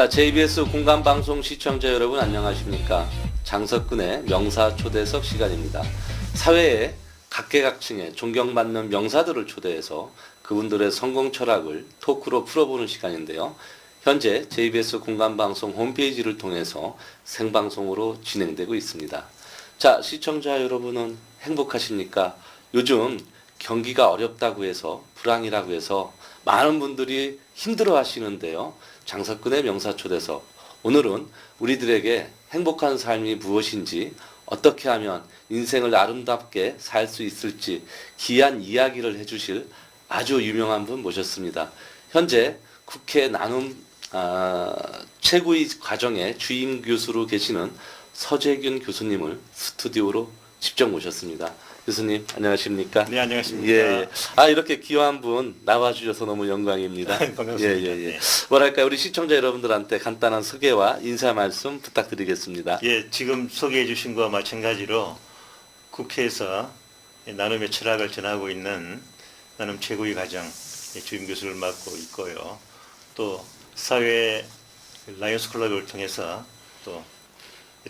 자, JBS 공감방송 시청자 여러분 안녕하십니까? 장석근의 명사초대석 시간입니다. 사회에 각계각층의 존경받는 명사들을 초대해서 그분들의 성공 철학을 토크로 풀어보는 시간인데요. 현재 JBS 공감방송 홈페이지를 통해서 생방송으로 진행되고 있습니다. 자, 시청자 여러분은 행복하십니까? 요즘 경기가 어렵다고 해서 불황이라고 해서 많은 분들이 힘들어 하시는데요. 장석근의 명사초대석, 오늘은 우리들에게 행복한 삶이 무엇인지, 어떻게 하면 인생을 아름답게 살 수 있을지 귀한 이야기를 해주실 아주 유명한 분 모셨습니다. 현재 국회 나눔 최고위 과정의 주임 교수로 계시는 서재균 교수님을 스튜디오로 직접 모셨습니다. 교수님 안녕하십니까? 네, 안녕하십니까? 예. 아, 이렇게 귀한 분 나와주셔서 너무 영광입니다. 반갑습니다. 예. 뭐랄까, 우리 시청자 여러분들한테 간단한 소개와 인사 말씀 부탁드리겠습니다. 예, 지금 소개해 주신 것과 마찬가지로 국회에서 나눔의 철학을 전하고 있는 나눔 최고위 과정 주임 교수를 맡고 있고요. 또 사회 라이언스 클럽을 통해서 또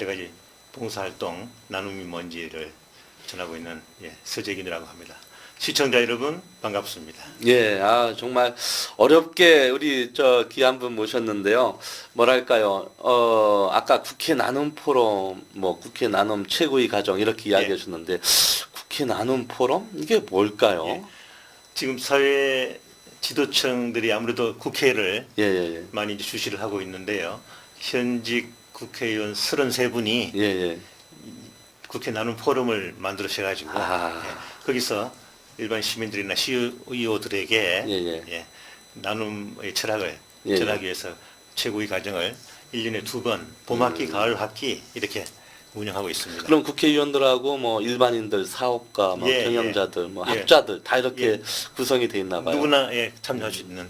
여러 가지 봉사활동, 나눔이 뭔지를 전하고 있는 서재균이라고 합니다. 시청자 여러분 반갑습니다. 예, 정말 어렵게 우리 귀한 분 모셨는데요. 뭐랄까요, 아까 국회 나눔 포럼, 국회 나눔 최고위 과정 이렇게 이야기하셨는데, 국회 나눔 포럼? 이게 뭘까요? 예. 지금 사회 지도층들이 아무래도 국회를 많이 이제 주시를 하고 있는데요. 현직 국회의원 33분이 국회 나눔 포럼을 만들으셔가지고 거기서 일반 시민들이나 CEO들에게 나눔의 철학을 전하기 위해서 최고위 과정을 1년에 2번 봄학기, 가을학기 이렇게 운영하고 있습니다. 그럼 국회의원들하고 일반인들, 사업가, 경영자들, 학자들 다 이렇게 구성이 돼 있나 봐요. 누구나 참여할 수 있는.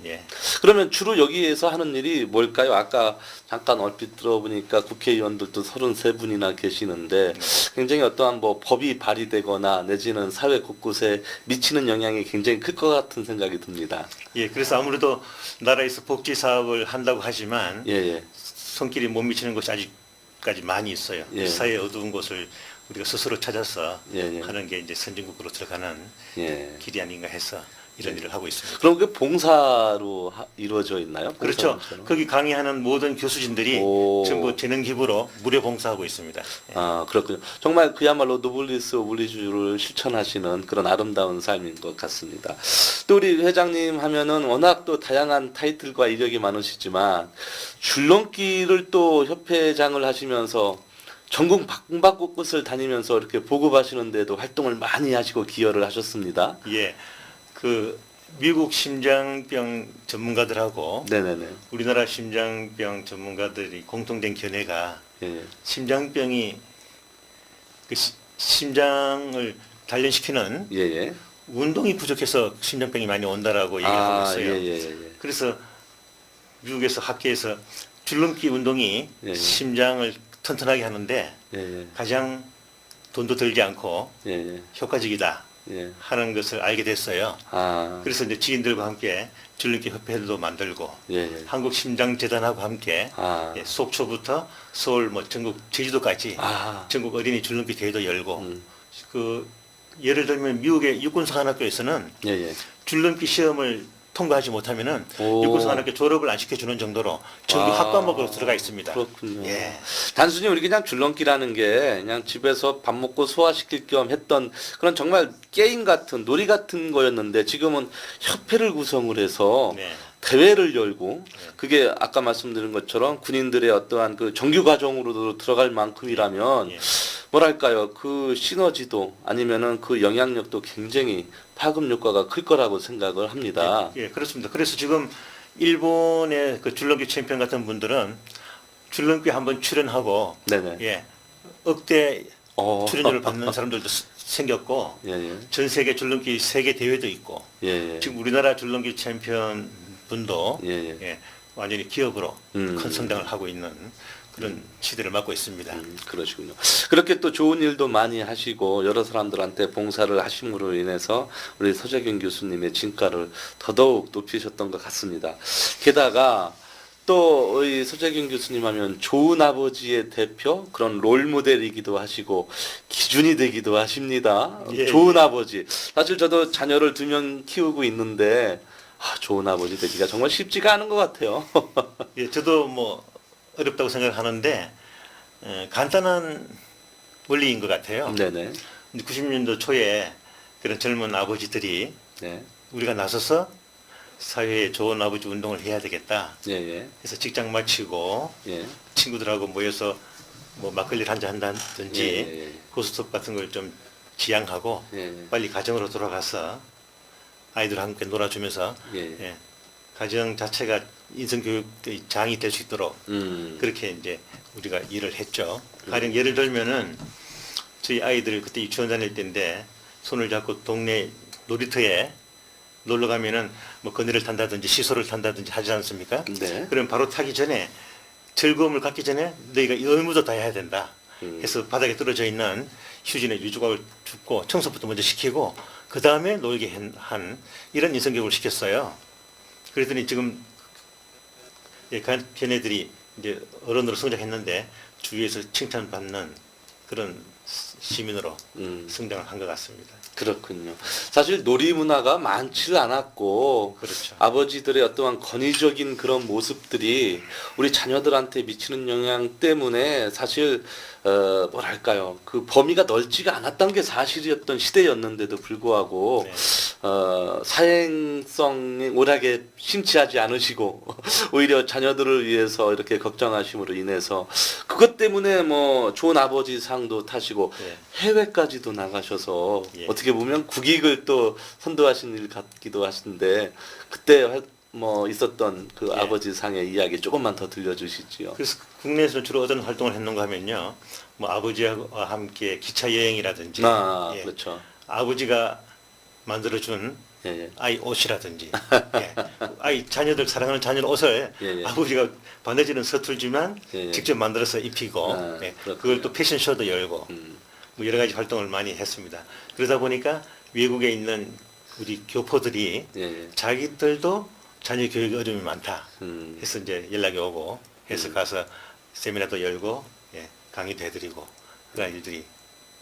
그러면 주로 여기에서 하는 일이 뭘까요? 아까 잠깐 얼핏 들어보니까 국회의원들도 33분이나 계시는데 굉장히 어떠한 법이 발의되거나 내지는 사회 곳곳에 미치는 영향이 굉장히 클 것 같은 생각이 듭니다. 그래서 아무래도 나라에서 복지 사업을 한다고 하지만 손길이 못 미치는 곳이 아직까지 많이 있어요. 사회의 어두운 곳을 우리가 스스로 찾아서 하는 게 이제 선진국으로 들어가는 길이 아닌가 해서 이런 일을 하고 있습니다. 그럼 그게 봉사로 이루어져 있나요? 그렇죠. 거기 강의하는 모든 교수진들이 전부 재능 기부로 무료 봉사하고 있습니다. 그렇군요. 정말 그야말로 노블리스 오블리주를 실천하시는 그런 아름다운 삶인 것 같습니다. 또 우리 회장님 하면은 워낙 또 다양한 타이틀과 이력이 많으시지만 줄넘기를 또 협회장을 하시면서 전국 방방곳곳을 다니면서 이렇게 보급하시는 데도 활동을 많이 하시고 기여를 하셨습니다. 그 미국 심장병 전문가들하고 우리나라 심장병 전문가들이 공통된 견해가 심장병이 그 심장을 단련시키는 운동이 부족해서 심장병이 많이 온다라고 얘기하고 있어요. 그래서 미국에서 학계에서 줄넘기 운동이 심장을 튼튼하게 하는데 가장 돈도 들지 않고 효과적이다 하는 것을 알게 됐어요. 그래서 이제 지인들과 함께 줄넘기 협회도 만들고 한국 심장재단하고 함께 속초부터 서울 전국 제주도까지 전국 어린이 줄넘기 대회도 열고 그 예를 들면 미국의 육군사관학교에서는 줄넘기 시험을 통과하지 못하면은 육군사관학교 졸업을 안 시켜주는 정도로 정규 학과목으로 들어가 있습니다. 그렇군요. 단순히 우리 그냥 줄넘기라는 게 그냥 집에서 밥 먹고 소화시킬 겸 했던 그런 정말 게임 같은 놀이 같은 거였는데 지금은 협회를 구성을 해서 대회를 열고 그게 아까 말씀드린 것처럼 군인들의 어떠한 그 정규 과정으로 들어갈 만큼이라면 뭐랄까요, 그 시너지도 아니면은 그 영향력도 굉장히 파급 효과가 클 거라고 생각을 합니다. 그렇습니다. 그래서 지금 일본의 그 줄넘기 챔피언 같은 분들은 줄넘기 한번 출연하고 억대 출연료를 받는 사람들도 생겼고 전 세계 줄넘기 세계 대회도 있고 지금 우리나라 줄넘기 챔피언 분도 완전히 기업으로 큰 성장을 하고 있는 그런 시대를 맞고 있습니다. 그러시군요. 그렇게 또 좋은 일도 많이 하시고 여러 사람들한테 봉사를 하심으로 인해서 우리 서재균 교수님의 진가를 더더욱 높이셨던 것 같습니다. 게다가 또 이 서재균 교수님 하면 좋은 아버지의 대표 그런 롤 모델이기도 하시고 기준이 되기도 하십니다. 예, 좋은 예. 아버지. 사실 저도 자녀를 2명 키우고 있는데 좋은 아버지 되기가 정말 쉽지가 않은 것 같아요. 예, 저도 뭐 어렵다고 생각하는데 간단한 원리인 것 같아요. 네네. 90년도 초에 그런 젊은 아버지들이 네. 우리가 나서서 사회에 좋은 아버지 운동을 해야 되겠다. 예, 그래서 직장 마치고 예. 친구들하고 모여서 뭐 막걸리를 한잔 한다든지 예. 고스톱 같은 걸 좀 지양하고 예. 빨리 가정으로 돌아가서 아이들과 함께 놀아주면서 예. 가정 자체가 인성교육의 장이 될 수 있도록 음. 그렇게 이제 우리가 일을 했죠. 가령 예를 들면은 저희 아이들 그때 유치원 다닐 때인데 손을 잡고 동네 놀이터에 놀러 가면은 뭐 그네를 탄다든지 시소를 탄다든지 하지 않습니까? 네. 그럼 바로 타기 전에 즐거움을 갖기 전에 너희가 이 의무도 다 해야 된다. 해서 바닥에 떨어져 있는 휴지나 유조각을 줍고 청소부터 먼저 시키고 그 다음에 놀게 한 이런 인성교육을 시켰어요. 그랬더니 지금 걔네들이 이제 어른으로 성장했는데 주위에서 칭찬받는 그런 시민으로 성장을 한 것 같습니다. 그렇군요. 사실 놀이 문화가 많지 않았고 그렇죠. 아버지들의 어떠한 권위적인 그런 모습들이 우리 자녀들한테 미치는 영향 때문에 사실 뭐랄까요, 그 범위가 넓지가 않았던 게 사실이었던 시대였는데도 불구하고 네. 사행성이 오락에 심취하지 않으시고 오히려 자녀들을 위해서 이렇게 걱정하심으로 인해서 그것 때문에 뭐 좋은 아버지 상도 타시고 네. 해외까지도 나가셔서 예. 어떻게 보면 국익을 또 선도하신 일 같기도 하신데 그때 뭐 있었던 그 예. 아버지 상의 이야기 조금만 더 들려주시지요. 그래서 국내에서 주로 어떤 활동을 했는가 하면요. 뭐 아버지와 함께 기차 여행이라든지 예. 그렇죠. 아버지가 만들어준 예. 아이 옷이라든지 예. 아이 자녀들 사랑하는 자녀 옷을 예. 아버지가 바느질은 서툴지만 예. 직접 만들어서 입히고 예. 그렇군요. 그걸 또 패션쇼도 열고 뭐 여러 가지 활동을 많이 했습니다. 그러다 보니까 외국에 있는 우리 교포들이 예. 자기들도 자녀 교육에 어려움이 많다 음. 해서 이제 연락이 오고 해서 가서 세미나도 열고 예. 강의도 해드리고 그런 일들이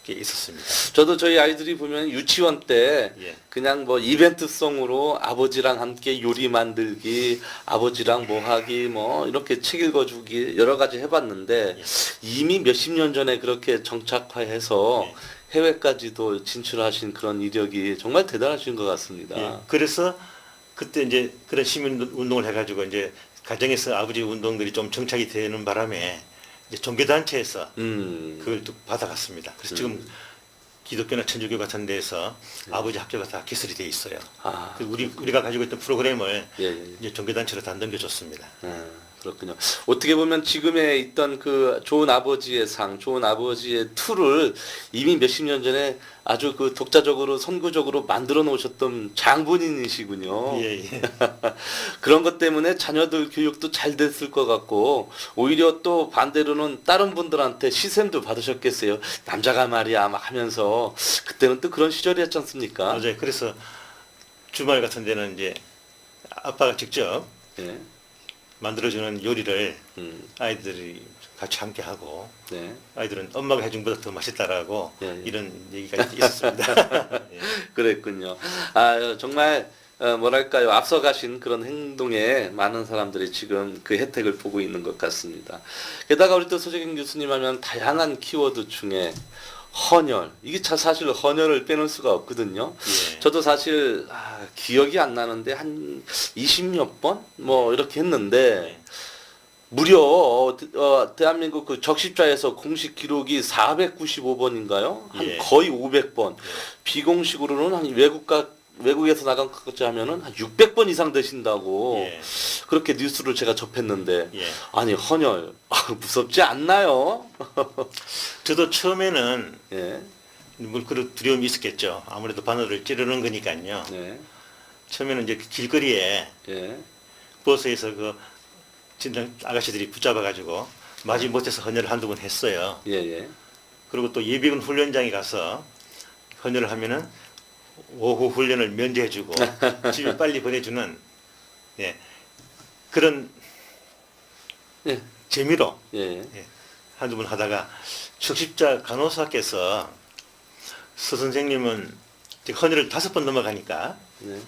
꽤 있었습니다. 저도 저희 아이들이 보면 유치원 때 예. 그냥 뭐 이벤트성으로 아버지랑 함께 요리 만들기, 아버지랑 뭐 하기, 뭐 이렇게 책 읽어주기 여러 가지 해봤는데 예. 이미 몇십 년 전에 그렇게 정착화해서 예. 해외까지도 진출하신 그런 이력이 정말 대단하신 것 같습니다. 예. 그래서 그때 이제 그런 시민 운동을 해가지고 이제 가정에서 아버지 운동들이 좀 정착이 되는 바람에 이제 종교단체에서 그걸 또 받아갔습니다. 그래서 지금 기독교나 천주교 같은 데에서 아버지 학교가 다 개설이 돼 있어요. 아, 그래서 우리가 가지고 있던 프로그램을 예, 예. 이제 종교단체로 다 넘겨줬습니다. 그렇군요. 어떻게 보면 지금에 있던 그 좋은 아버지의 상, 좋은 아버지의 툴을 이미 몇십 년 전에 아주 그 독자적으로 선구적으로 만들어 놓으셨던 장본인이시군요. 예, 예. 그런 것 때문에 자녀들 교육도 잘 됐을 것 같고 오히려 또 반대로는 다른 분들한테 시샘도 받으셨겠어요. 남자가 말이야 막 하면서 그때는 또 그런 시절이었지 않습니까? 맞아요. 그래서 주말 같은 데는 이제 아빠가 직접 예. 만들어주는 요리를 음, 아이들이 같이 함께 하고 네. 아이들은 엄마가 해준 것보다 더 맛있다라고 예, 예. 이런 얘기가 있었습니다. 예. 그랬군요. 정말 뭐랄까요, 앞서가신 그런 행동에 많은 사람들이 지금 그 혜택을 보고 있는 것 같습니다. 게다가 우리 또 서재경 교수님 하면 다양한 키워드 중에 헌혈, 이게 사실 헌혈을 빼놓을 수가 없거든요. 예. 저도 사실 기억이 안 나는데 한 20몇 번 뭐 이렇게 했는데 무려 대한민국 그 적십자에서 공식 기록이 495번인가요? 한 예. 거의 500번. 비공식으로는 한 외국에서 나간 것까지 하면은 한 600번 이상 되신다고 예. 그렇게 뉴스를 제가 접했는데 예. 아니 헌혈 무섭지 않나요? 저도 처음에는 예. 뭐 그런 두려움이 있었겠죠. 아무래도 바늘을 찌르는 거니까요. 네. 처음에는 이제 길거리에 예. 버스에서 그 진정 아가씨들이 붙잡아가지고 마지 못해서 헌혈을 한두 번 했어요. 예, 예. 그리고 또 예비군 훈련장에 가서 헌혈을 하면은 오후 훈련을 면제해주고 집에 빨리 보내주는 예, 그런 예. 재미로 예. 한두 번 하다가 적십자 간호사께서 서 선생님은 헌혈을 5번 넘어가니까 네.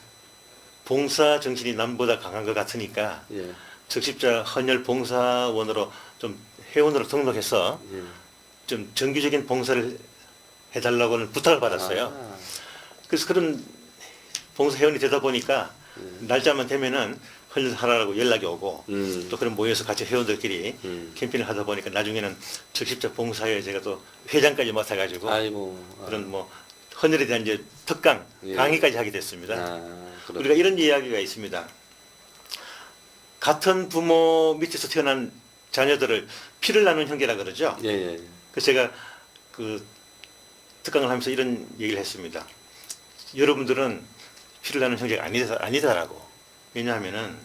봉사 정신이 남보다 강한 것 같으니까 예. 적십자 헌혈 봉사원으로 좀 회원으로 등록해서 예. 좀 정기적인 봉사를 해달라고는 부탁을 받았어요. 아, 그래서 그런 봉사 회원이 되다 보니까 예. 날짜만 되면은 헌혈하라고 연락이 오고 또 그런 모여서 같이 회원들끼리 캠페인을 하다 보니까 나중에는 적십자 봉사회 제가 또 회장까지 맡아가지고 아이고. 그런 뭐 헌혈에 대한 이제 특강 예. 강의까지 하게 됐습니다. 그렇- 우리가 이런 이야기가 있습니다. 같은 부모 밑에서 태어난 자녀들을 피를 나눈 형제라 그러죠. 예, 예. 그래서 제가 그 특강을 하면서 이런 얘기를 했습니다. 여러분들은 피를 나눈 형제가 아니다라고. 왜냐하면은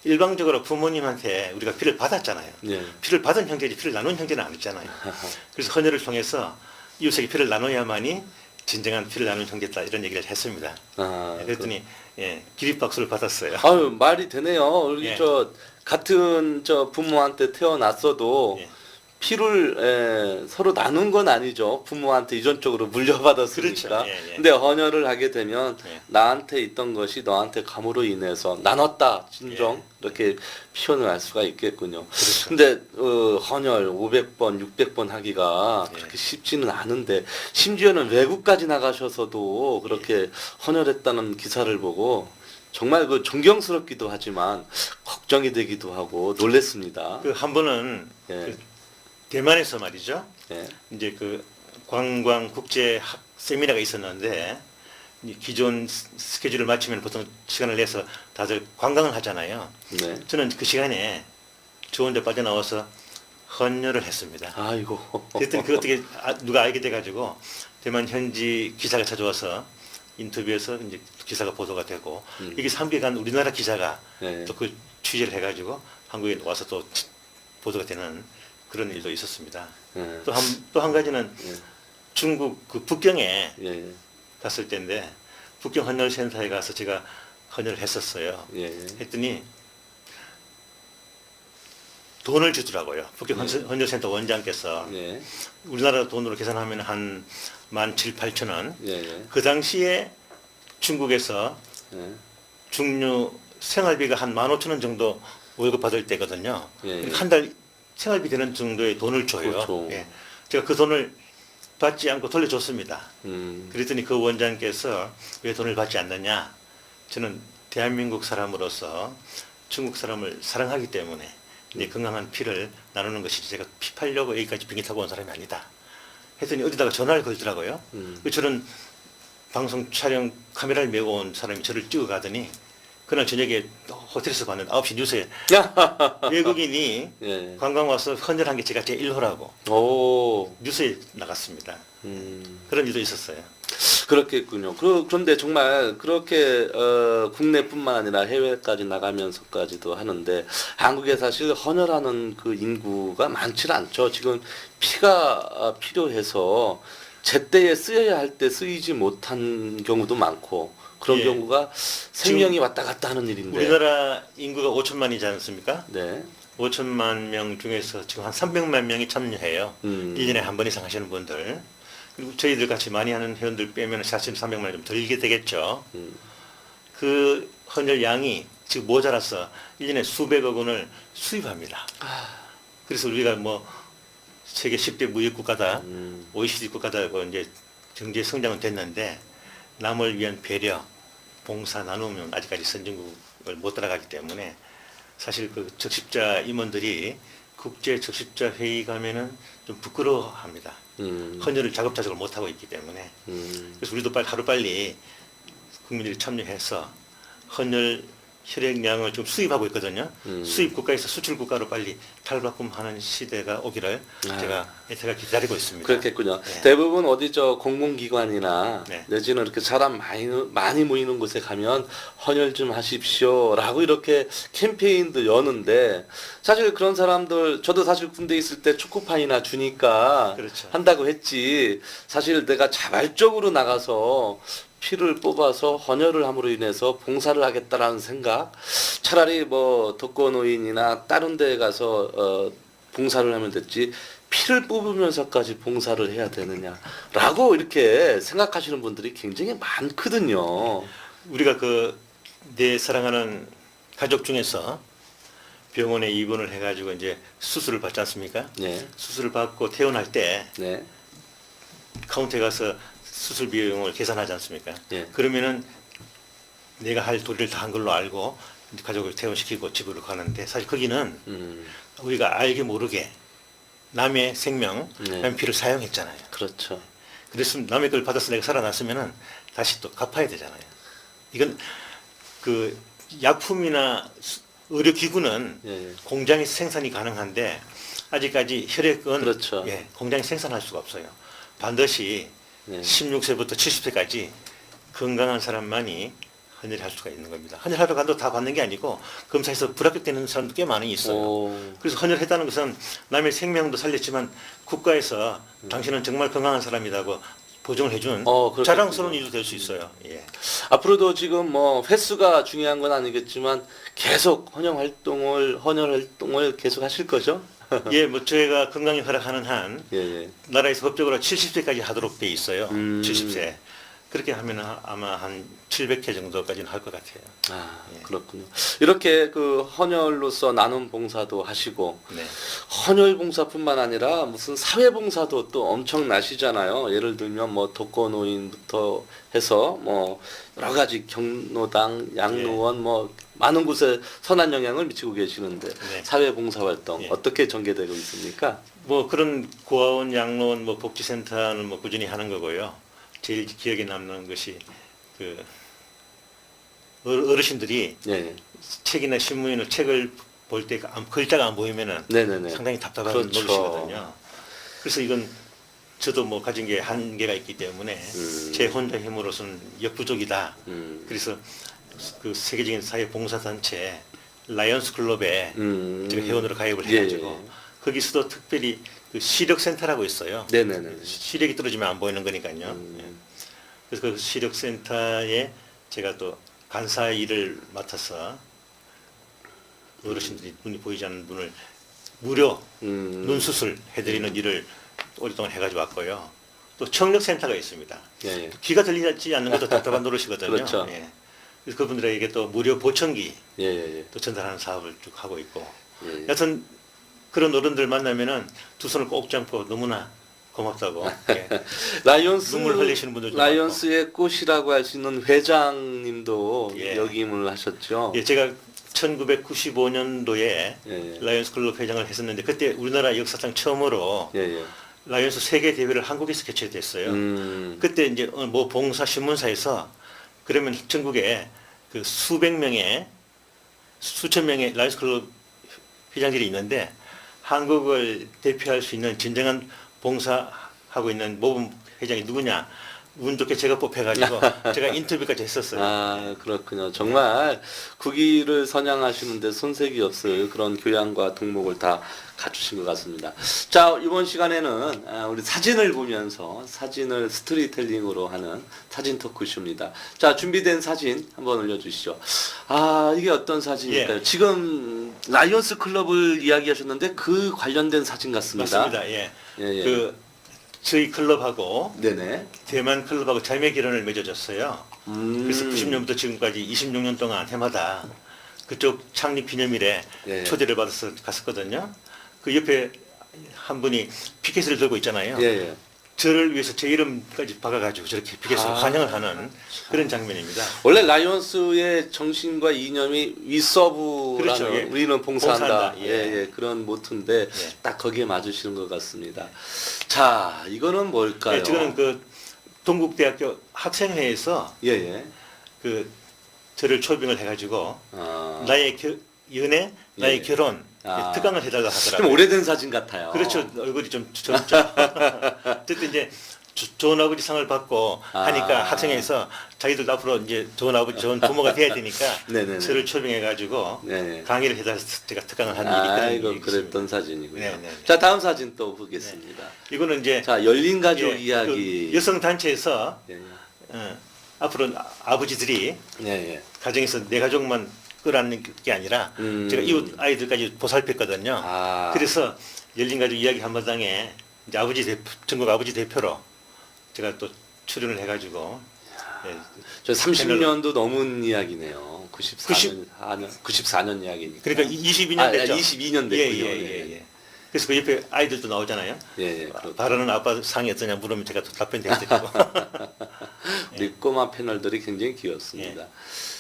일방적으로 부모님한테 우리가 피를 받았잖아요. 예. 피를 받은 형제지 피를 나눈 형제는 아니잖아요. 그래서 헌혈을 통해서 이웃에게 피를 나눠야만이 진정한 피를 나눈 형제다 이런 얘기를 했습니다. 그랬더니 기립박수를 받았어요. 아유, 말이 되네요. 우리 예. 같은 부모한테 태어났어도 예. 피를 서로 나눈 건 아니죠. 부모한테 유전적으로 물려받았으니까. 그렇죠. 예, 예. 근데 헌혈을 하게 되면 예. 나한테 있던 것이 너한테 감으로 인해서 나눴다. 진정. 예. 이렇게 표현을 할 수가 있겠군요. 그렇죠. 근데 헌혈 500번, 600번 하기가 예. 그렇게 쉽지는 않은데 심지어는 외국까지 나가셔서도 그렇게 헌혈했다는 기사를 보고 정말 존경스럽기도 하지만 걱정이 되기도 하고 놀랬습니다. 그 한 번은 예. 그 대만에서 말이죠. 예. 이제 그 관광 국제 학 세미나가 있었는데 이 기존 스케줄을 마치면 보통 시간을 내서 다들 관광을 하잖아요. 네. 저는 그 시간에 저 혼자 빠져나와서 헌혈을 했습니다. 아이고. 그랬더니 그 어떻게 누가 알게 돼가지고 대만 현지 기사가 찾아와서 인터뷰에서 이제 기사가 보도가 되고 이게 3개간 우리나라 기자가 네. 또 그 취재를 해가지고 한국에 와서 또 보도가 되는 그런 일도 있었습니다. 예. 또 한 가지는 예. 중국 그 북경에 예. 갔을 때인데 북경 헌혈센터에 가서 제가 헌혈을 했었어요. 예. 했더니 돈을 주더라고요. 북경 헌혈센터 원장께서 예. 우리나라 돈으로 계산하면 한 17,000~18,000원. 예. 그 당시에 중국에서 예. 중류 생활비가 한 15,000원 정도 월급 받을 때거든요. 예. 한 달 생활비 되는 정도의 돈을 줘요. 그렇죠. 예. 제가 그 돈을 받지 않고 돌려줬습니다. 그랬더니 그 원장께서 왜 돈을 받지 않느냐? 저는 대한민국 사람으로서 중국 사람을 사랑하기 때문에 내 건강한 피를 나누는 것이 제가 피 팔려고 여기까지 비행기 타고 온 사람이 아니다. 했더니 어디다가 전화를 걸더라고요. 저는 방송 촬영 카메라를 메고 온 사람이 저를 찍어 가더니 그날 저녁에 호텔에서 봤는데 9시 뉴스에 외국인이 예. 관광 와서 헌혈한 게 제가 제 1호라고 오. 뉴스에 나갔습니다. 음. 그런 일도 있었어요. 그렇겠군요. 그런데 정말 그렇게 국내뿐만 아니라 해외까지 나가면서까지도 하는데 한국에 사실 헌혈하는 그 인구가 많지 않죠. 지금 피가 필요해서 제때에 쓰여야 할 때 쓰이지 못한 경우도 많고 그런 예. 경우가 생명이 왔다 갔다 하는 일인데. 우리나라 인구가 5천만이지 않습니까? 네. 5천만 명 중에서 지금 한 300만 명이 참여해요. 1년에 한 번 이상 하시는 분들. 그리고 저희들 같이 많이 하는 회원들 빼면 사실 300만이 좀 덜게 되겠죠. 그 헌혈 양이 지금 모자라서 1년에 수백억 원을 수입합니다. 그래서 우리가 뭐 세계 10대 무역 국가다, OECD 국가다고 이제 경제 성장은 됐는데 남을 위한 배려, 봉사 나누면 아직까지 선진국을 못 따라가기 때문에 사실 그 적십자 임원들이 국제 적십자 회의 가면은 좀 부끄러워합니다. 헌혈을 자급자족을 못 하고 있기 때문에 그래서 우리도 하루빨리 국민들이 참여해서 헌혈 혈액량을 좀 수입하고 있거든요. 수입 국가에서 수출 국가로 빨리 탈바꿈하는 시대가 오기를 제가 기다리고 있습니다. 그렇겠군요. 네. 대부분 어디 공공기관이나 네. 내지는 이렇게 사람 많이 모이는 곳에 가면 헌혈 좀 하십시오라고 이렇게 캠페인도 여는데 사실 그런 사람들 저도 사실 군대 있을 때 초코파이나 주니까 그렇죠. 한다고 했지 사실 내가 자발적으로 나가서 피를 뽑아서 헌혈을 함으로 인해서 봉사를 하겠다라는 생각, 차라리 뭐 독거노인이나 다른 데에 가서 봉사를 하면 됐지 피를 뽑으면서까지 봉사를 해야 되느냐라고 이렇게 생각하시는 분들이 굉장히 많거든요. 우리가 내 사랑하는 가족 중에서 병원에 입원을 해가지고 이제 수술을 받지 않습니까? 네, 수술을 받고 퇴원할 때 네, 카운터에 가서 수술 비용을 계산하지 않습니까? 예. 그러면은 내가 할 도리를 다 한 걸로 알고 가족을 퇴원시키고 집으로 가는데 사실 거기는 우리가 알게 모르게 남의 생명, 네. 남의 피를 사용했잖아요. 그렇죠. 그랬으면 남의 걸 받아서 내가 살아났으면은 다시 또 갚아야 되잖아요. 이건 약품이나 의료기구는 예, 예. 공장에서 생산이 가능한데 아직까지 혈액은 그렇죠. 공장에서 생산할 수가 없어요. 반드시 네. 16세부터 70세까지 건강한 사람만이 헌혈할 수가 있는 겁니다. 헌혈하러 가도 다 받는 게 아니고 검사에서 불합격되는 사람도 꽤 많이 있어요. 오, 그래서 헌혈했다는 것은 남의 생명도 살렸지만 국가에서 당신은 정말 건강한 사람이라고 보정을 해준 그렇겠군요. 자랑스러운 일도 될 수 있어요. 예. 앞으로도 지금 뭐 횟수가 중요한 건 아니겠지만 계속 헌혈 활동을 계속 하실 거죠? 예, 뭐 저희가 건강이 허락하는 한 예, 예. 나라에서 법적으로 70세까지 하도록 돼 있어요. 음. 70세. 그렇게 하면 아마 한 700회 정도까지는 할 것 같아요. 아, 예. 그렇군요. 이렇게 헌혈로서 나눔 봉사도 하시고 네. 헌혈 봉사뿐만 아니라 무슨 사회 봉사도 또 엄청나시잖아요. 예를 들면 뭐 독거노인부터 해서 뭐 여러 가지 경로당, 양로원 뭐 많은 곳에 선한 영향을 미치고 계시는데 네. 사회 봉사 활동 예. 어떻게 전개되고 있습니까? 뭐 그런 고아원, 양로원, 뭐 복지센터는 뭐 꾸준히 하는 거고요. 제일 기억에 남는 것이 어르신들이 예. 책이나 신문이나 책을 볼 때 글자가 안 보이면은 네네네. 상당히 답답한 그렇죠. 노릇이거든요. 그래서 이건 저도 뭐 가진 게 한계가 있기 때문에 제 혼자 힘으로서는 역부족이다. 그래서 세계적인 사회 봉사 단체 라이언스 클럽에 제가 회원으로 가입을 해가지고 거기서도 특별히 시력 센터라고 있어요. 네네네. 시력이 떨어지면 안 보이는 거니까요. 예. 그래서 그 시력 센터에 제가 또 간사 일을 맡아서 어르신들이 눈이 보이지 않는 분을 무료 눈 수술 해드리는 일을 오랫동안 해가지고 왔고요. 또 청력센터가 있습니다. 예. 귀가 들리지 않는 것도 답답한 노릇이거든요. 그렇죠. 예. 그래서 그분들에게 또 무료 보청기 예. 또 전달하는 사업을 쭉 하고 있고. 예. 여튼 그런 어른들 만나면은 두 손을 꼭 잡고 너무나 고맙다고. 예. 라이온스 눈물 흘리시는 분들도 라이온스의 꽃이라고 할 수 있는 회장님도 예. 역임을 하셨죠. 예, 제가 1995년도에 예. 라이온스 클럽 회장을 했었는데 그때 우리나라 역사상 처음으로 예. 라이온스 세계 대회를 한국에서 개최됐어요. 그때 이제 뭐 봉사 신문사에서 그러면 전국에 수백 명의 수천 명의 라이온스 클럽 회장들이 있는데 한국을 대표할 수 있는 진정한 봉사하고 있는 모범 회장이 누구냐? 운 좋게 제가 뽑혀가지고 제가 인터뷰까지 했었어요. 아, 그렇군요. 정말 국위를 선양하시는데 손색이 없을 그런 교양과 덕목을 다 갖추신 것 같습니다. 자, 이번 시간에는 우리 사진을 보면서 사진을 스토리텔링으로 하는 사진 토크쇼입니다. 자, 준비된 사진 한번 올려주시죠. 아, 이게 어떤 사진일까요? 예. 지금 라이온스 클럽을 이야기하셨는데 그 관련된 사진 같습니다. 맞습니다. 예. 예. 저희 클럽하고 네네. 대만 클럽하고 자매 결연을 맺어줬어요. 그래서 90년부터 지금까지 26년 동안 해마다 그쪽 창립 기념일에 예. 초대를 받아서 갔었거든요. 그 옆에 한 분이 피켓을 들고 있잖아요. 예. 저를 위해서 제 이름까지 박아가지고 저렇게 피켓으로 환영을 하는 그런 장면입니다. 원래 라이온스의 정신과 이념이 위서브라는 그렇죠, 예. 우리는 봉사한다. 봉사한다. 예. 그런 모토인데 예. 딱 거기에 맞으시는 것 같습니다. 자, 이거는 뭘까요? 예, 저는 동국대학교 학생회에서 예. 저를 초빙을 해가지고 아, 나의 연애, 나의 예. 결혼 아. 특강을 해달라 좀 하더라고요. 오래된 사진 같아요. 그렇죠. 얼굴이 좀 젊죠. 어쨌든 이제 좋은 아버지 상을 받고 하니까 학생회에서 자기들도 앞으로 이제 좋은 아버지, 좋은 부모가 돼야 되니까 네네네. 저를 초빙해가지고 네. 강의를 해달라서 제가 특강을 하는 일이 아이고, 있거든요. 그랬던 사진이군요. 네네. 자, 다음 사진 또 보겠습니다. 이거는 이제 자, 열린 가족 예, 이야기. 여성 단체에서 예. 앞으로 아버지들이 예, 예. 가정에서 내 가족만 끌어안는 게 아니라 제가 이웃 아이들까지 보살폈거든요. 아. 그래서 열린 가족 이야기 한마당에 이제 전국 아버지 대표로 제가 또 출연을 해가지고 예, 저 30년도 넘은 이야기네요. 94년 이야기니까. 그러니까 22년 됐죠. 22년 됐군요. 예. 그래서 그 옆에 아이들도 나오잖아요. 예. 바라는 아빠 상이 어떠냐 물으면 제가 또 답변 드리고. 우리 꼬마 패널들이 굉장히 귀엽습니다.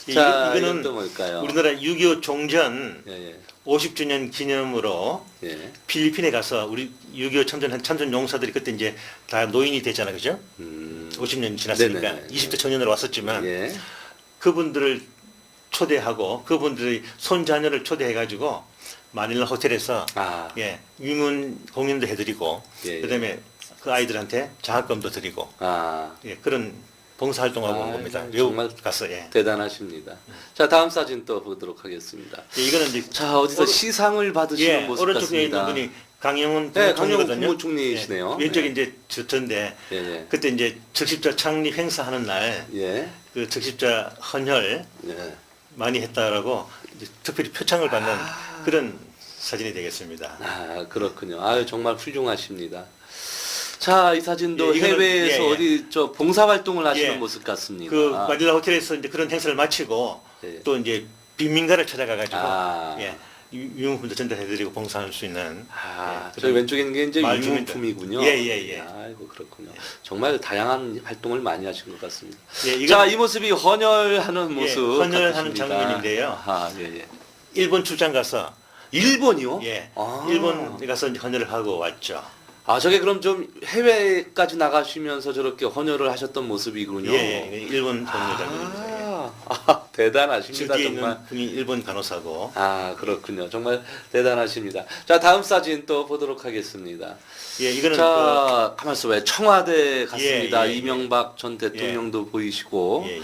예, 자, 이거는 이건 또 뭘까요? 우리나라 6.25 종전 예, 50주년 기념으로 예. 예. 필리핀에 가서 우리 6.25 참전 용사들이 그때 이제 다 노인이 됐잖아요, 그죠? 50년 지났으니까 네네. 20대 청년으로 왔었지만 예. 그분들을 초대하고 그분들의 손자녀를 초대해가지고 마닐라 호텔에서 아. 예 위문 공연도 해드리고 예, 예. 그다음에 그 아이들한테 장학금도 드리고 아, 예 그런 봉사활동하고 온 겁니다. 정말 가서 예. 대단하십니다. 자, 다음 사진 또 보도록 하겠습니다. 예, 이거는 이제 자, 어디서 시상을 받으시는 예, 모습 오른쪽에 있는 같습니다. 분이 강영훈 네, 강영훈 국무총리거든요. 국무총리이시네요. 예, 왼쪽에 네. 이제 저인데 예, 예. 그때 이제 적십자 창립 행사하는 날 예. 그 적십자 헌혈 예. 많이 했다라고 이제 특별히 표창을 받는 그런 사진이 되겠습니다. 아, 그렇군요. 아유, 정말 훌륭하십니다. 자, 이 사진도 예, 이거는- 해외에서 예, 예. 어디 저 봉사활동을 하시는 예. 모습 같습니다. 그 마닐라 호텔에서 이제 그런 행사를 마치고 예. 또 이제 빈민가를 찾아가가지고 아. 예, 유흥품도 전달해드리고 봉사할 수 있는 아, 예, 저희 왼쪽에 있는 게 이제 마을 주민들. 유흥품이군요. 예. 아이고, 그렇군요. 정말 다양한 활동을 많이 하신 것 같습니다. 예, 이건- 자, 이 모습이 헌혈하는 모습. 헌혈하는 같으십니다. 장면인데요. 아, 예, 예. 일본 출장 가서 일본이요? 예, 아. 일본에 가서 이제 헌혈을 하고 왔죠. 아, 저게 그럼 좀 해외까지 나가시면서 저렇게 헌혈을 하셨던 모습이군요. 예, 일본 동료 장면입니다. 예. 대단하십니다. 뒤에 정말. 있는 분이 일본 간호사고. 아, 그렇군요. 정말 대단하십니다. 자, 다음 사진 또 보도록 하겠습니다. 예, 이거는 자, 가만있어 봐요. 청와대 갔습니다. 예, 예. 이명박 전 대통령도 보이시고. 예.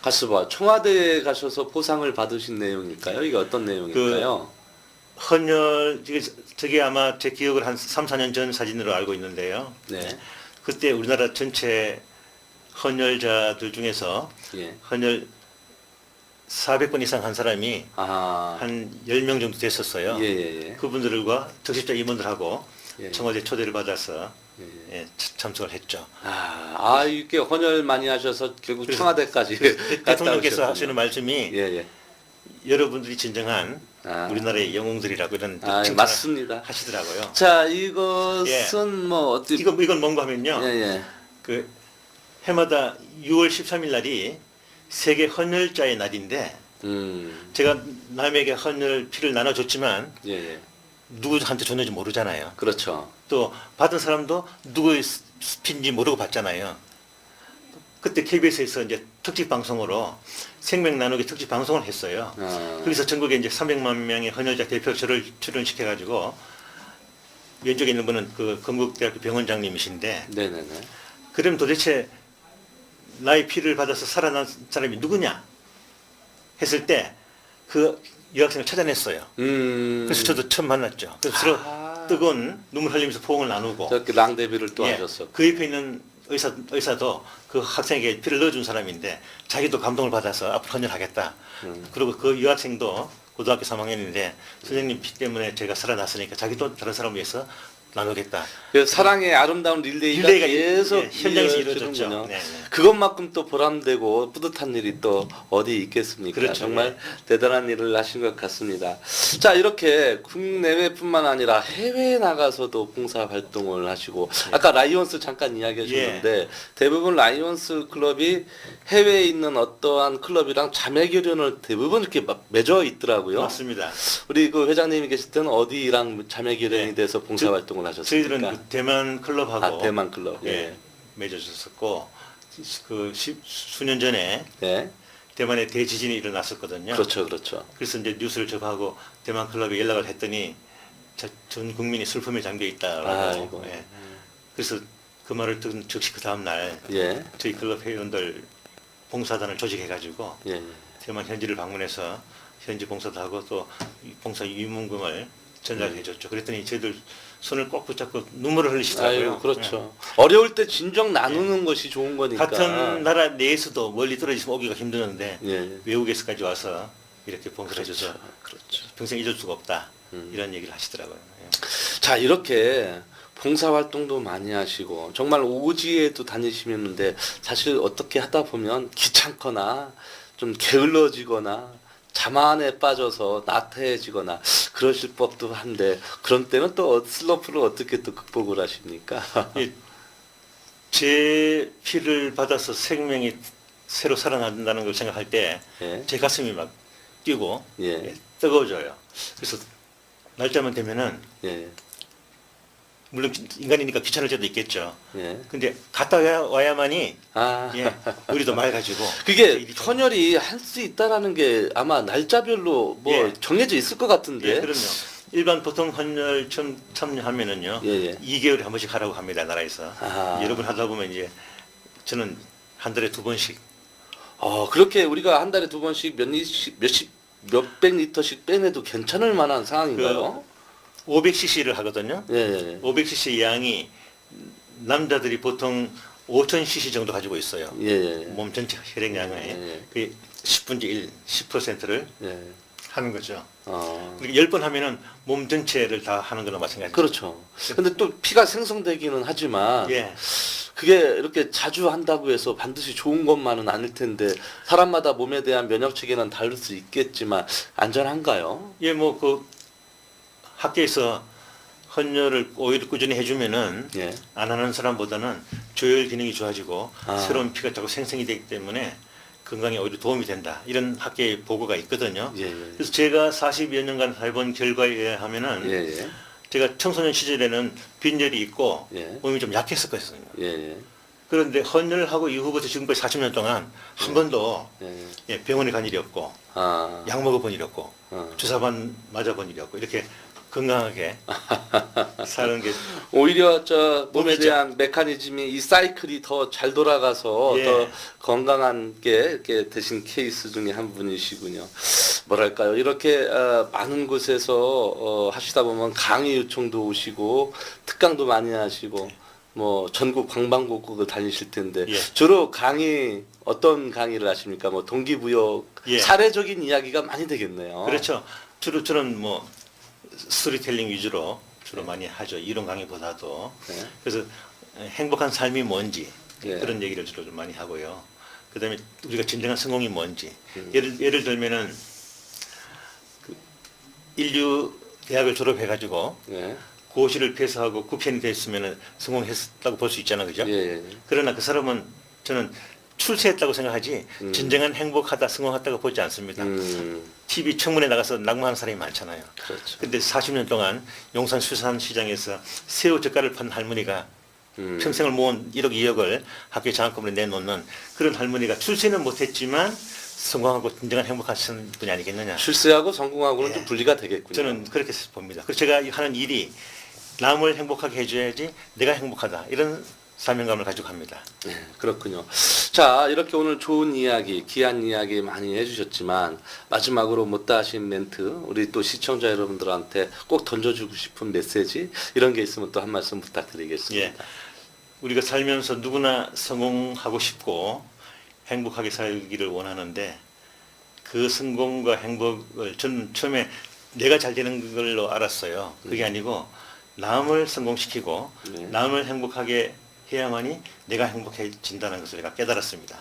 가서 봐. 청와대에 가셔서 포상을 받으신 내용일까요? 이게 어떤 내용일까요? 헌혈 저게 아마 제 기억을 한 3, 4년 전 사진으로 알고 있는데요. 네. 그때 우리나라 전체 헌혈자들 중에서 예. 헌혈 400번 이상 한 사람이 아. 한 10명 정도 됐었어요. 예. 그분들과 적십자 임원들하고 예. 청와대 초대를 받아서 예. 예, 참석을 했죠. 이렇게 헌혈 많이 하셔서 결국 그래서 청와대까지 갔다 대통령께서 오셨군요. 하시는 말씀이 예. 여러분들이 진정한 아. 우리나라의 영웅들이라고 이런 칭찬을 맞습니다. 하시더라고요. 자, 이것은 뭐 어떻게 이건 뭔가 하면요. 예. 그 해마다 6월 13일 날이 세계 헌혈자의 날인데 제가 남에게 헌혈 피를 나눠줬지만 예. 누구한테 줬는지 모르잖아요. 그렇죠. 또 받은 사람도 누구의 피인지 모르고 받잖아요. 그때 KBS에서 이제 특집 방송으로 생명 나누기 특집 방송을 했어요. 거기서 전국에 이제 300만 명의 헌혈자 대표 저를 출연시켜가지고 왼쪽에 있는 분은 그 건국대학교 병원장님이신데 네네네. 그럼 도대체 나의 피를 받아서 살아난 사람이 누구냐 했을 때 그 여학생을 찾아냈어요. 그래서 저도 처음 만났죠. 그래서 서로 뜨거운 눈물 흘리면서 포옹을 나누고 저렇게 랑데뷔를 또 예, 하셨어. 그 옆에 있는 의사도 그 학생에게 피를 넣어준 사람인데 자기도 감동을 받아서 앞으로 헌혈하겠다. 그리고 그 여학생도 고등학교 3학년인데 선생님 피 때문에 제가 살아났으니까 자기도 다른 사람을 위해서 나누겠다. 그 사랑의 아름다운 릴레이가 계속 예, 현장에서 이어지는군요. 이루어졌죠. 네. 그것만큼 또 보람되고 뿌듯한 일이 또 어디 있겠습니까? 그렇죠. 정말 대단한 일을 하신 것 같습니다. 자, 이렇게 국내외뿐만 아니라 해외에 나가서도 봉사 활동을 하시고 아까 라이온스 잠깐 이야기하셨는데 대부분 라이온스 클럽이 해외에 있는 어떠한 클럽이랑 자매 교련을 대부분 이렇게 맺어 있더라고요. 맞습니다. 우리 그 회장님이 계실 때는 어디랑 자매 교련이 네. 돼서 봉사 활동을 하셨습니까? 저희들은 그 대만 클럽하고 대만 클럽. 예, 맺어졌었고 그 수년 전에 네. 대만에 대지진이 일어났었거든요. 그렇죠. 그래서 이제 뉴스를 접하고 대만 클럽에 연락을 했더니 전 국민이 슬픔에 잠겨 있다라고. 아이고. 예. 그래서 그 말을 듣은 즉시 그 다음 날 예. 저희 클럽 회원들 봉사단을 조직해가지고 예. 대만 현지를 방문해서 현지 봉사도 하고 또 봉사 유문금을 전달해 줬죠. 그랬더니 저희들 손을 꼭 붙잡고 눈물을 흘리시더라고요. 아유, 그렇죠. 어려울 때 진정 나누는 것이 좋은 예. 거니까. 같은 나라 내에서도 멀리 떨어지면 오기가 힘드는데 예. 외국에서까지 와서 이렇게 봉사해 줘서 그렇죠. 평생 잊을 수가 없다. 이런 얘기를 하시더라고요. 예. 자, 이렇게 봉사 활동도 많이 하시고 정말 오지에도 다니시는데 사실 어떻게 하다 보면 귀찮거나 좀 게을러지거나 자만에 빠져서 나태해지거나 그러실 법도 한데 그런 때는 또 슬럼프를 어떻게 또 극복을 하십니까? 예, 제 피를 받아서 생명이 새로 살아난다는 걸 생각할 때 제 예. 가슴이 막 뛰고 예. 예, 뜨거워져요. 그래서 날짜만 되면은 예. 물론 인간이니까 귀찮을 때도 있겠죠. 예. 근데 갔다 와야만이 아. 예, 우리도 맑아지고 그게 일이 좀- 헌혈이 할 수 있다라는 게 아마 날짜별로 뭐 예. 정해져 있을 것 같은데. 예, 그럼요. 일반 보통 헌혈 참여하면은요, 예, 예. 2개월에 한 번씩 하라고 합니다, 나라에서. 아. 여러 번 하다 보면 이제 저는 한 달에 2번씩. 그렇게 우리가 한 달에 2번씩 몇백 리터씩 빼내도 괜찮을 만한 상황인가요? 500cc를 하거든요. 예, 예. 500cc 양이 남자들이 보통 5000cc 정도 가지고 있어요. 예, 예. 몸 전체 혈액량의 예. 그 10분의 1, 10%를 예. 하는 거죠. 어. 그러니까 10번 하면은 몸 전체를 다 하는 거나 마찬가지죠. 그렇죠. 근데 또 피가 생성되기는 하지만 예. 그게 이렇게 자주 한다고 해서 반드시 좋은 것만은 아닐 텐데 사람마다 몸에 대한 면역 체계는 다를 수 있겠지만 안전한가요? 예, 뭐 그 학교에서 헌혈을 오히려 꾸준히 해주면은 예. 안 하는 사람보다는 조혈 기능이 좋아지고 아. 새로운 피가 자꾸 생성이 되기 때문에 건강에 오히려 도움이 된다. 이런 학계의 보고가 있거든요. 예, 예. 그래서 제가 40여 년간 해본 결과에 의하면은 예, 예. 제가 청소년 시절에는 빈혈이 있고 예. 몸이 좀 약했었거든요. 예, 예. 그런데 헌혈을 하고 이후부터 지금까지 40년 동안 한 번도 예. 예, 병원에 간 일이 없고 아. 약 먹어본 일이 없고 어. 주사만 맞아본 일이 없고 이렇게 건강하게 사는 게 오히려 저 몸에 몸이죠. 대한 메커니즘이 이 사이클이 더 잘 돌아가서 예. 더 건강한 게 이렇게 되신 케이스 중에 한 분이시군요. 뭐랄까요? 이렇게 많은 곳에서 하시다 보면 강의 요청도 오시고 특강도 많이 하시고 뭐 전국 방방곡곡을 다니실 텐데 예. 주로 강의 어떤 강의를 하십니까? 뭐 동기부여 예. 사례적인 이야기가 많이 되겠네요. 그렇죠. 주로 저는 뭐 스토리텔링 위주로 주로 많이 하죠. 이론 강의보다도. 네. 그래서 행복한 삶이 뭔지 예. 그런 얘기를 주로 좀 많이 하고요. 그다음에 우리가 진정한 성공이 뭔지. 음. 예를 들면은 그 인류 대학을 졸업해가지고 네. 고시를 패스하고 9편이 됐으면은 성공했다고 볼 수 있잖아, 그죠? 예, 예. 그러나 그 사람은 저는 출세했다고 생각하지 음. 진정한 행복하다, 성공했다고 보지 않습니다. TV 청문회 나가서 낙마하는 사람이 많잖아요. 그렇죠. 근데 40년 동안 용산 수산시장에서 새우 젓갈을 판 할머니가 평생을 모은 1억 2억을 학교 장학금으로 내놓는 그런 할머니가 출세는 못했지만 성공하고 진정한 행복하신 분이 아니겠느냐. 출세하고 성공하고는 예. 좀 분리가 되겠군요. 저는 그렇게 봅니다. 그래서 제가 하는 일이 남을 행복하게 해줘야지 내가 행복하다. 이런 사명감을 가지고 합니다. 네, 그렇군요. 자, 이렇게 오늘 좋은 이야기, 귀한 이야기 많이 해주셨지만 마지막으로 못다 하신 멘트, 우리 또 시청자 여러분들한테 꼭 던져주고 싶은 메시지 이런 게 있으면 또 한 말씀 부탁드리겠습니다. 예. 우리가 살면서 누구나 성공하고 싶고 행복하게 살기를 원하는데 그 성공과 행복을 저는 처음에 내가 잘 되는 걸로 알았어요. 그게 아니고 남을 성공시키고 네. 남을 행복하게 해야만이 내가 행복해진다는 것을 제가 깨달았습니다.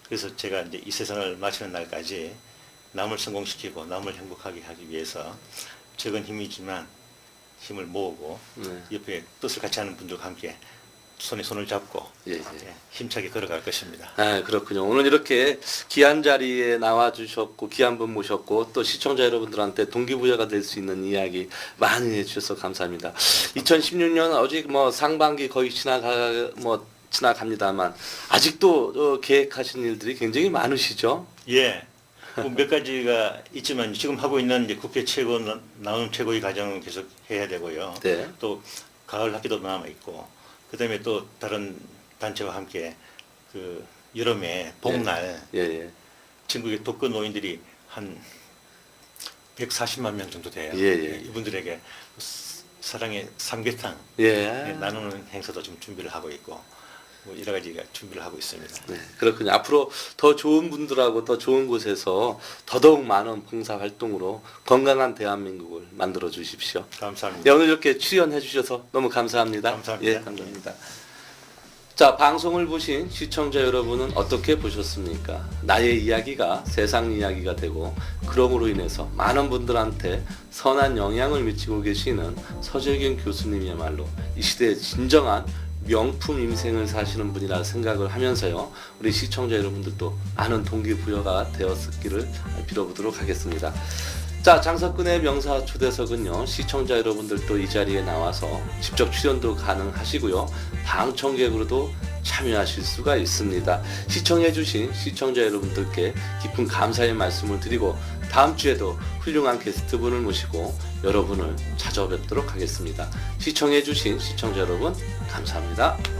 그래서 제가 이제 이 세상을 마치는 날까지 남을 성공시키고 남을 행복하게 하기 위해서 적은 힘이지만 힘을 모으고 네. 옆에 뜻을 같이 하는 분들과 함께 손에 손을 잡고 예, 예. 예, 힘차게 걸어갈 것입니다. 아, 그렇군요. 오늘 이렇게 귀한 자리에 나와주셨고, 귀한 분 모셨고, 또 시청자 여러분들한테 동기부여가 될 수 있는 이야기 많이 해주셔서 감사합니다. 2016년 아직 뭐 상반기 거의 지나갑니다만, 아직도 계획하신 일들이 굉장히 많으시죠? 예. 뭐몇 가지가 있지만 지금 하고 있는 이제 국회 최고 나눔 최고위 과정은 계속 해야 되고요. 네. 또 가을 학기도 남아 있고, 그다음에 또 다른 단체와 함께 그 여름에 복날 예, 예. 전국의 독거 노인들이 한 140만 명 정도 돼요. 예, 예. 이분들에게 사랑의 삼계탕 예. 나누는 행사도 좀 준비를 하고 있고 뭐 여러 가지가 준비를 하고 있습니다. 네, 그렇군요. 앞으로 더 좋은 분들하고 더 좋은 곳에서 더더욱 많은 봉사 활동으로 건강한 대한민국을 만들어 주십시오. 감사합니다. 네, 오늘 이렇게 출연해 주셔서 너무 감사합니다. 감사합니다. 예, 감사합니다. 자, 방송을 보신 시청자 여러분은 어떻게 보셨습니까? 나의 이야기가 세상 이야기가 되고 그럼으로 인해서 많은 분들한테 선한 영향을 미치고 계시는 서재균 교수님이야말로 이 시대의 진정한 명품 인생을 사시는 분이라 생각을 하면서요. 우리 시청자 여러분들도 많은 동기부여가 되었기를 빌어보도록 하겠습니다. 자, 장석근의 명사 초대석은요, 시청자 여러분들도 이 자리에 나와서 직접 출연도 가능하시고요, 방청객으로도 참여하실 수가 있습니다. 시청해주신 시청자 여러분들께 깊은 감사의 말씀을 드리고 다음 주에도 훌륭한 게스트분을 모시고 여러분을 찾아뵙도록 하겠습니다. 시청해주신 시청자 여러분 감사합니다.